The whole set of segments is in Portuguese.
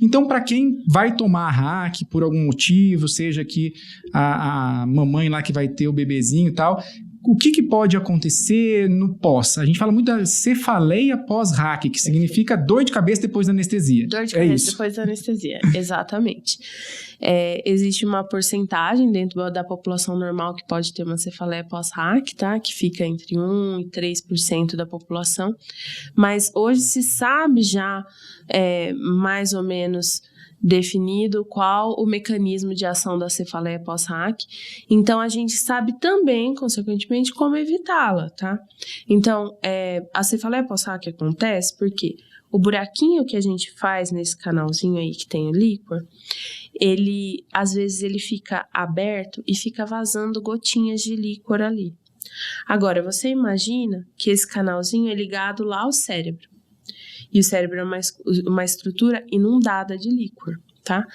Então, para quem vai tomar a RAC por algum motivo, seja que a mamãe lá que vai ter o bebezinho e tal, o que pode acontecer no pós? A gente fala muito da cefaleia pós-RAC, que significa dor de cabeça depois da anestesia. Dor de cabeça depois da anestesia, exatamente. Existe uma porcentagem dentro da população normal que pode ter uma cefaleia pós-RAC, tá? Que fica entre 1% e 3% da população. Mas hoje se sabe já mais ou menos definido qual o mecanismo de ação da cefaleia pós-RAC. Então, a gente sabe também, consequentemente, como evitá-la, tá? Então, a cefaleia pós-RAC acontece porque o buraquinho que a gente faz nesse canalzinho aí que tem o líquor, às vezes ele fica aberto e fica vazando gotinhas de líquor ali. Agora, você imagina que esse canalzinho é ligado lá ao cérebro. E o cérebro é uma estrutura inundada de líquor, tá?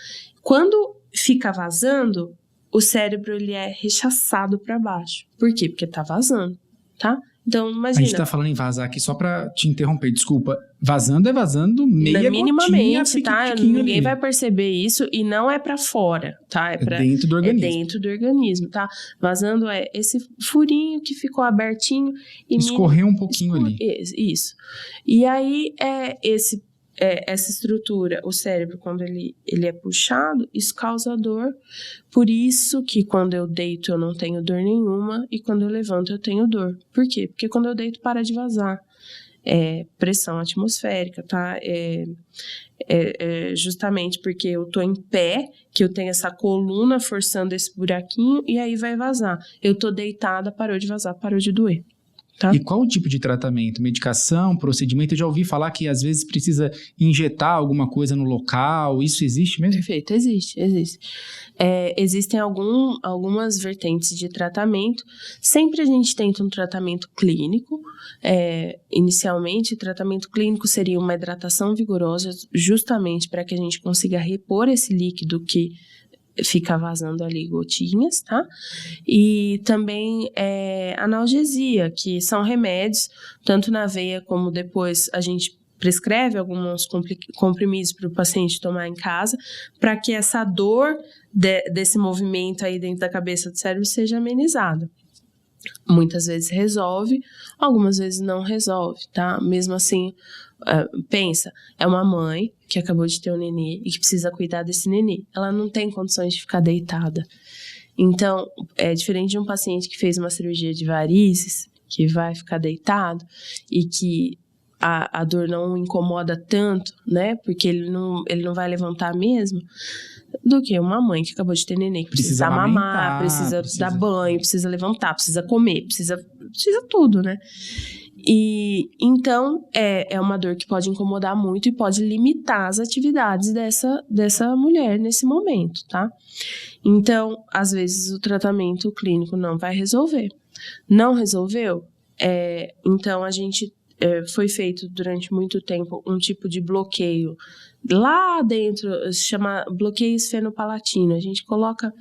Quando fica vazando, o cérebro ele é rechaçado para baixo. Por quê? Porque tá vazando, tá? Então, imagina. A gente tá falando em vazar aqui só pra te interromper, desculpa. Vazando é vazando meia minimamente, gotinha, tá? Ninguém ali. vai perceber isso e não é pra fora, tá? É dentro do organismo. É dentro do organismo, tá? Vazando é esse furinho que ficou abertinho. E escorreu um pouquinho ali. Isso. E aí, essa estrutura, o cérebro, quando ele é puxado, isso causa dor. Por isso que quando eu deito eu não tenho dor nenhuma e quando eu levanto eu tenho dor. Por quê? Porque quando eu deito para de vazar. Pressão atmosférica, tá? Justamente porque eu tô em pé, que eu tenho essa coluna forçando esse buraquinho e aí vai vazar. Eu tô deitada, parou de vazar, parou de doer. Tá? E qual o tipo de tratamento? Medicação, procedimento? Eu já ouvi falar que às vezes precisa injetar alguma coisa no local. Isso existe mesmo? Perfeito, existe. Existem algumas vertentes de tratamento. Sempre a gente tenta um tratamento clínico. Inicialmente, o tratamento clínico seria uma hidratação vigorosa, justamente para que a gente consiga repor esse líquido que fica vazando ali gotinhas, tá? E também analgesia, que são remédios, tanto na veia como depois a gente prescreve alguns comprimidos para o paciente tomar em casa, para que essa dor desse movimento aí dentro da cabeça do cérebro seja amenizada. Muitas vezes resolve, algumas vezes não resolve, tá? Mesmo assim, pensa, é uma mãe que acabou de ter um nenê e que precisa cuidar desse nenê. Ela não tem condições de ficar deitada. Então, é diferente de um paciente que fez uma cirurgia de varizes, que vai ficar deitado e que a dor não incomoda tanto, né? Porque ele não vai levantar mesmo, do que uma mãe que acabou de ter neném, que precisa mamar, precisa dar banho, precisa levantar, precisa comer, precisa tudo, né? E então é uma dor que pode incomodar muito e pode limitar as atividades dessa mulher nesse momento, tá? Então, às vezes o tratamento clínico não vai resolver. Não resolveu? Então a gente foi feito durante muito tempo um tipo de bloqueio lá dentro, se chama bloqueio esfenopalatino. A gente coloca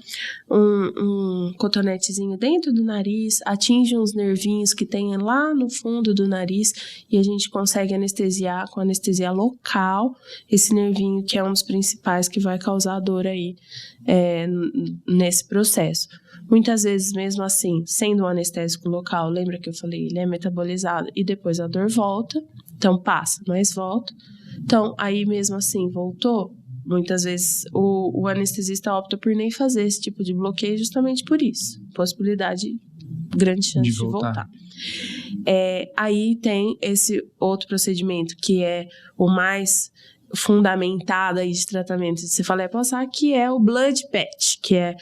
um cotonetezinho dentro do nariz, atinge uns nervinhos que tem lá no fundo do nariz e a gente consegue anestesiar com anestesia local esse nervinho que é um dos principais que vai causar dor aí nesse processo. Muitas vezes, mesmo assim, sendo um anestésico local, lembra que eu falei, ele é metabolizado e depois a dor volta, então passa, mas volta. Então, aí mesmo assim, voltou, muitas vezes o anestesista opta por nem fazer esse tipo de bloqueio justamente por isso. Possibilidade, grande chance de voltar. Aí tem esse outro procedimento que é o mais fundamentado aí de tratamento de cefaleia pós-RAC, que é o blood patch, que é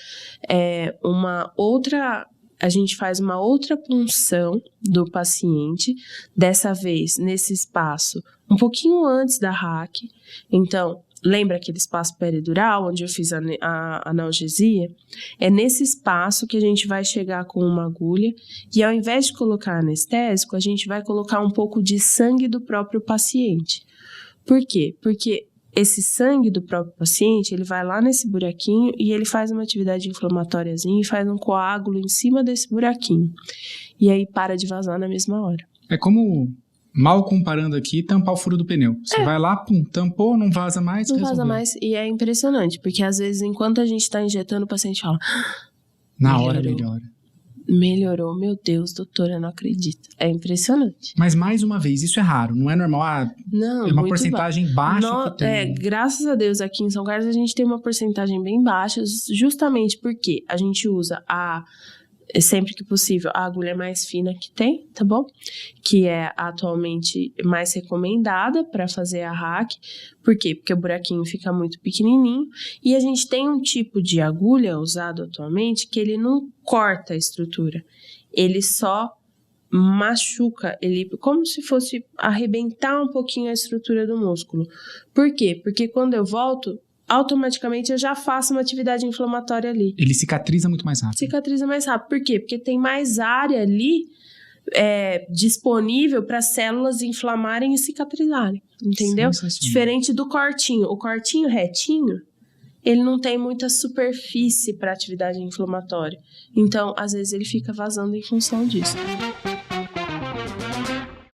uma outra... A gente faz uma outra punção do paciente, dessa vez nesse espaço um pouquinho antes da RAC. Então, lembra aquele espaço peridural onde eu fiz a analgesia? É nesse espaço que a gente vai chegar com uma agulha e ao invés de colocar anestésico, a gente vai colocar um pouco de sangue do próprio paciente. Por quê? Porque esse sangue do próprio paciente, ele vai lá nesse buraquinho e ele faz uma atividade inflamatóriazinha e faz um coágulo em cima desse buraquinho. E aí para de vazar na mesma hora. É como mal comparando aqui, tampar o furo do pneu. Você vai lá, pum, tampou, não vaza mais, Não resolveu. vaza mais. E é impressionante, porque às vezes, enquanto a gente tá injetando, o paciente fala... Na hora melhora. Melhorou, meu Deus, doutora, eu não acredito. É impressionante. Mas mais uma vez, isso é raro, não é normal. Não, É uma muito porcentagem baixa que tem. Graças a Deus, aqui em São Carlos a gente tem uma porcentagem bem baixa, justamente porque a gente usa sempre que possível, a agulha mais fina que tem, tá bom? Que é atualmente mais recomendada para fazer a hack. Por quê? Porque o buraquinho fica muito pequenininho. E a gente tem um tipo de agulha usado atualmente que ele não corta a estrutura. Ele só machuca, ele como se fosse arrebentar um pouquinho a estrutura do músculo. Por quê? Porque quando eu volto, automaticamente eu já faço uma atividade inflamatória ali. Ele cicatriza muito mais rápido. Cicatriza mais rápido. Por quê? Porque tem mais área ali disponível para as células inflamarem e cicatrizarem. Entendeu? Diferente do cortinho. O cortinho retinho, ele não tem muita superfície para atividade inflamatória. Então, às vezes, ele fica vazando em função disso.